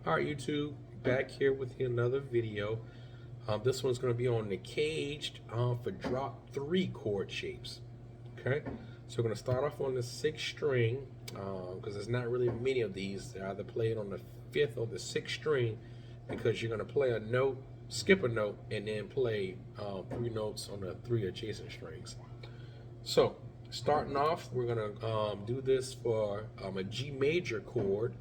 All right, YouTube, back here with another video. This one's going to be on the CAGED for drop 3 chord shapes. Okay, so we're going to start off on the 6th string because there's not really many of these. They're either played on the 5th or the 6th string because you're going to play a note, skip a note, and then play 3 notes on the 3 adjacent strings. So starting off, we're going to do this for a G major chord.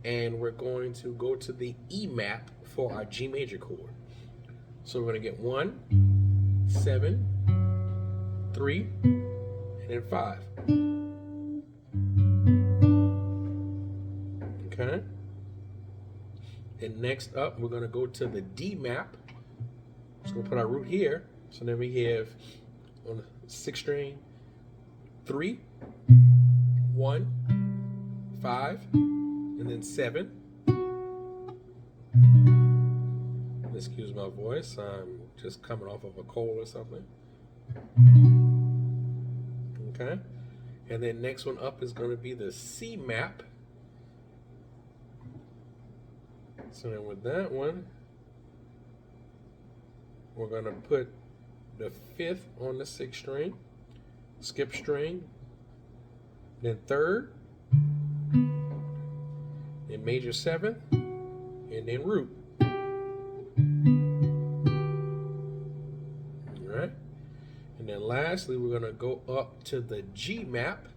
And we're going to go to the E map for our G major chord. So we're going to get 1, 7, 3, and then 5. Okay. And next up, we're going to go to the D map. So we'll put our root here. So then we have on the 6th string 3, 1, 5. And then 7. Excuse my voice, I'm just coming off of a cold or something. Okay. And then next one up is going to be the C map. So then with that one, we're going to put the 5th on the 6th string, skip string, then 3rd, then major 7th, and then root. Alright. And then lastly, we're going to go up to the G map.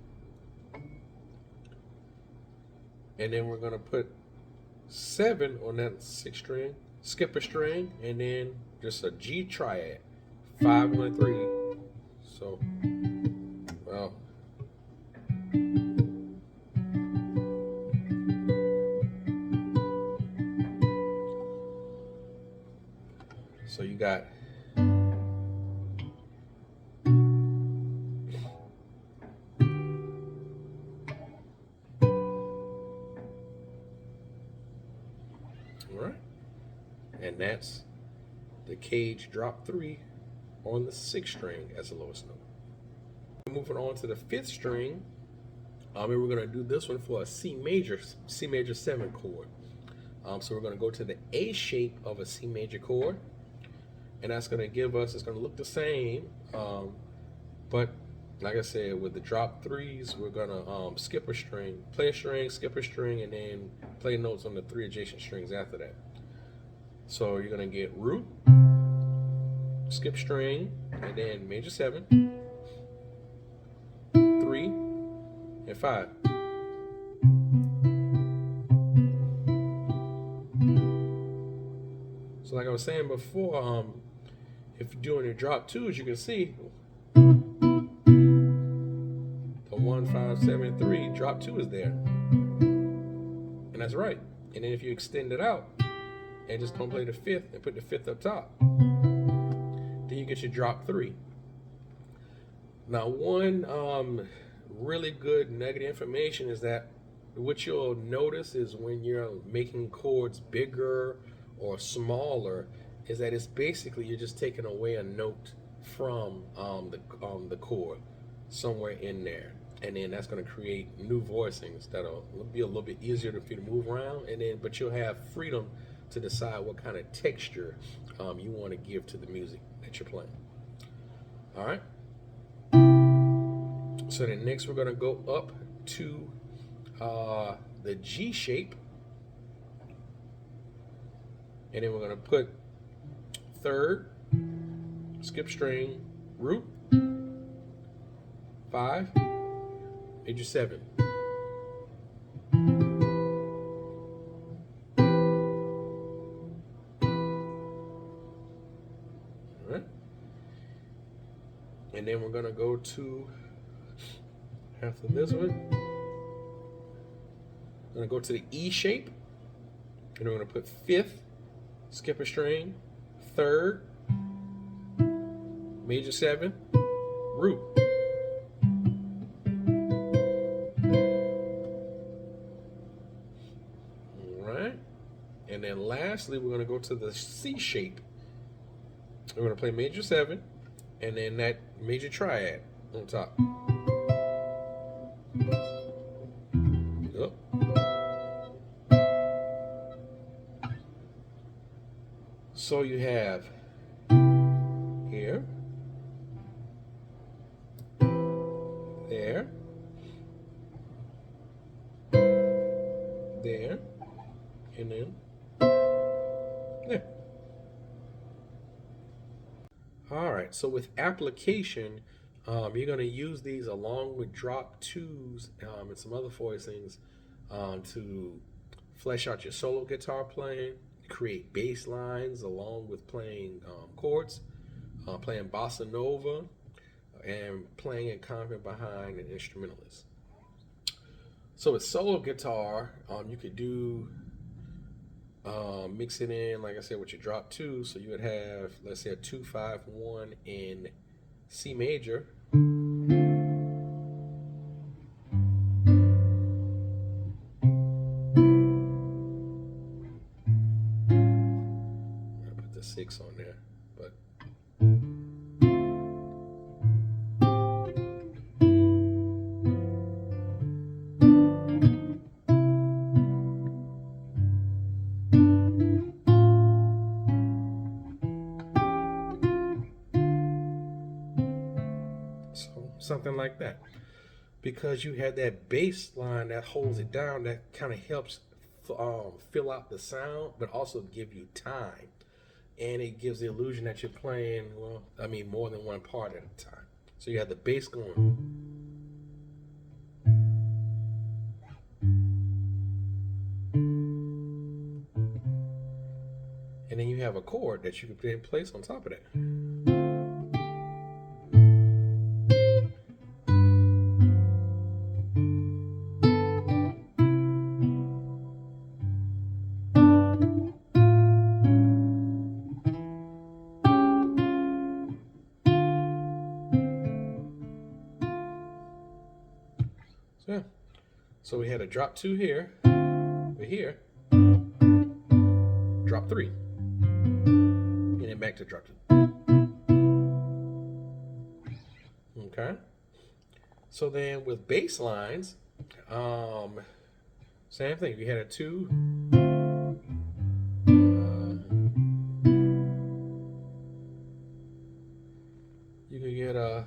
And then we're going to put 7 on that 6th string, skip a string, and then just a G triad. 5 and a 3. So, well. So you got all right, and that's the CAGED drop 3 on the 6th string as the lowest note. Moving on to the 5th string, and we're going to do this one for a C major 7 chord. So we're going to go to the A shape of a C major chord. And that's going to give us, it's going to look the same, but like I said, with the drop 3s, we're going to skip a string, play a string, skip a string, and then play notes on the 3 adjacent strings after that. So you're going to get root, skip string, and then major 7, 3, and 5. So like I was saying before, if you're doing your drop 2s, you can see the 1, 5, 7, 3, drop 2 is there. And that's right. And then if you extend it out and just don't play the 5th and put the 5th up top, then you get your drop 3. Now one really good nugget information is that what you'll notice is when you're making chords bigger or smaller, is that it's basically you're just taking away a note from the chord somewhere in there, and then that's going to create new voicings that'll be a little bit easier for you to move around, and then but you'll have freedom to decide what kind of texture you want to give to the music that you're playing. All right. So then next we're going to go up to the G shape. And then we're going to put 3rd, skip string, root, 5, major 7. All right. And then we're going to go to, after this one, we're going to go to the E shape. And we're going to put 5th, skip a string, 3rd, major 7, root. All right. And then lastly, we're going to go to the C shape. We're going to play major 7, and then that major triad on top. Up. So you have here, there, there, and then there. All right, so with application, you're going to use these along with drop-2s and some other voicings to flesh out your solo guitar playing, create bass lines along with playing chords, playing bossa nova, and playing a conga behind an instrumentalist. So with solo guitar, you could do mix it in, like I said, with your drop-2. So you would have, let's say, a 2-5-1 in C major. I'll put the 6 on there, but so something like that. Because you have that bass line that holds it down, that kind of helps fill out the sound, but also give you time. And it gives the illusion that you're playing, well, I mean, more than one part at a time. So you have the bass going. And then you have a chord that you can then place on top of that. So yeah. So we had a drop-2 here, but here, drop-3, and then back to drop-2. Okay. So then with bass lines, same thing. You had a 2. You could get a.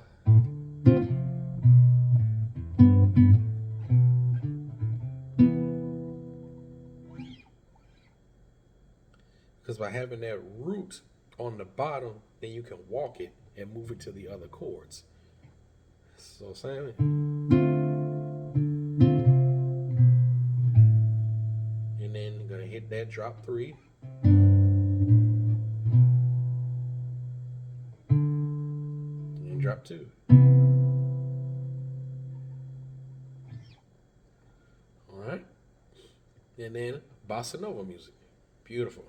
Because by having that root on the bottom, then you can walk it and move it to the other chords. So same. And then I'm gonna hit that drop-3. And drop-2. All right. And then bossa nova music. Beautiful.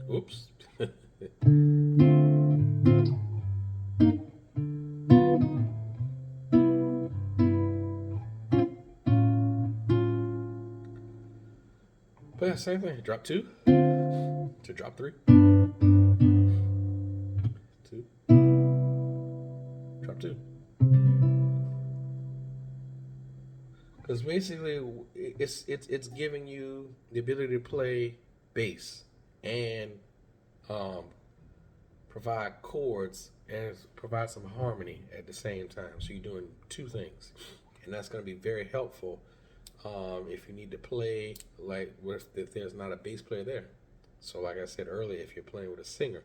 Oops. But yeah, same thing. Drop-2 to drop-3. 2. Drop-2. Because basically, it's giving you the ability to play bass and provide chords and provide some harmony at the same time. So you're doing 2 things, and that's going to be very helpful if you need to play like if there's not a bass player there. So like I said earlier, if you're playing with a singer,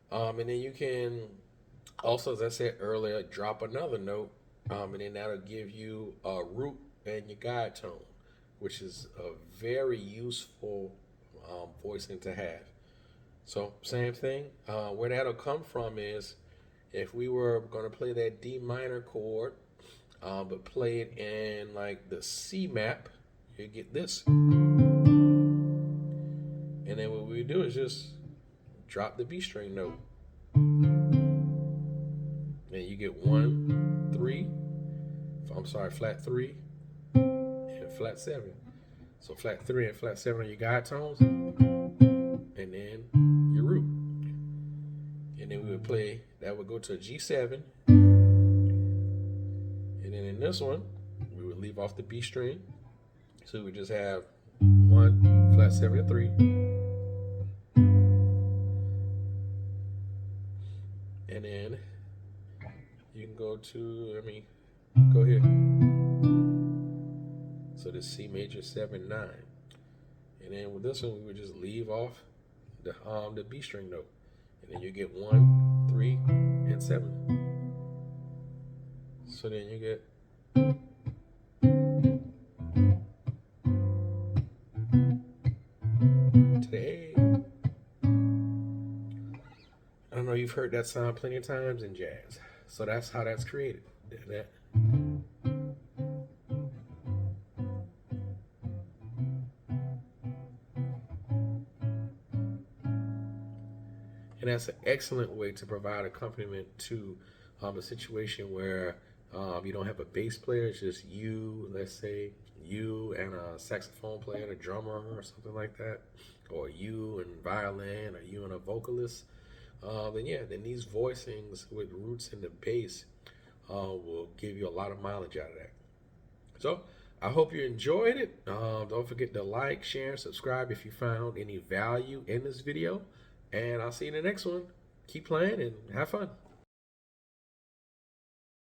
and then you can also, as I said earlier, drop another note, and then that'll give you a root and your guide tone, which is a very useful voicing to have. So same thing. Where that'll come from is if we were going to play that D minor chord, but play it in like the C map, you get this. And then what we do is just drop the B string note. And you get 1, 3, I'm sorry, flat 3, flat 7. So flat 3 and flat 7 are your guide tones, and then your root. And then we would play, that would go to a G7. And then in this one, we would leave off the B string. So we would just have 1, flat 7 and 3. And then you can go to, go here. So this C major 7, 9. And then with this one, we would just leave off the B string note. And then you get 1, 3, and 7. So then you get today. I don't know, you've heard that sound plenty of times in jazz. So that's how that's created. And that's an excellent way to provide accompaniment to a situation where you don't have a bass player. It's just you, let's say, you and a saxophone player, a drummer or something like that, or you and violin, or you and a vocalist. Then these voicings with roots in the bass will give you a lot of mileage out of that. So I hope you enjoyed it. Don't forget to like, share, and subscribe if you found any value in this video. And I'll see you in the next one. Keep playing and have fun.